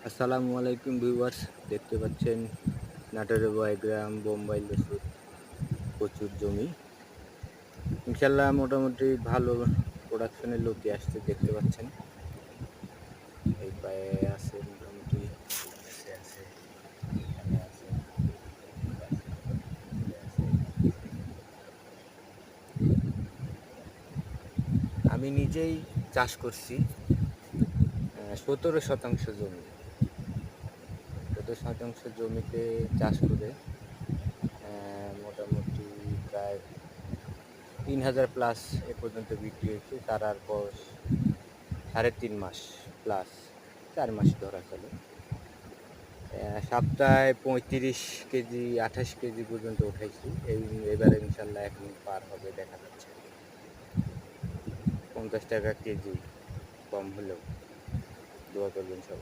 আসসালামু আলাইকুম ভিউয়ার্স, দেখতে পাচ্ছেন নাটোরের বয়গ্রাম বোম্বাই লিচুর প্রচুর জমি। ইনশাল্লাহ মোটামুটি ভালো প্রোডাকশনের লতি আসছে, দেখতে পাচ্ছেন। এই পায়ে আছে মোটামুটি, এই পাশে আছে, এখানে আছে, এই পাশে আছে, এই আছে। আমি নিজেই চাষ করছি 17 শতাংশ জমি। 17 শতাংশ জমিতে চাষ করে মোটামুটি প্রায় 3,000 প্লাস এ পর্যন্ত বিক্রি হয়েছে। তার পর 3.5 মাস প্লাস, 4 মাস ধরা চলে। সপ্তাহে 35 কেজি 28 কেজি পর্যন্ত উঠাইছি। এবারে ইনশাল্লাহ এখন পার হবে দেখা যাচ্ছে, 50 টাকা কেজি কম হলেও। দোয়া করবেন সবাই।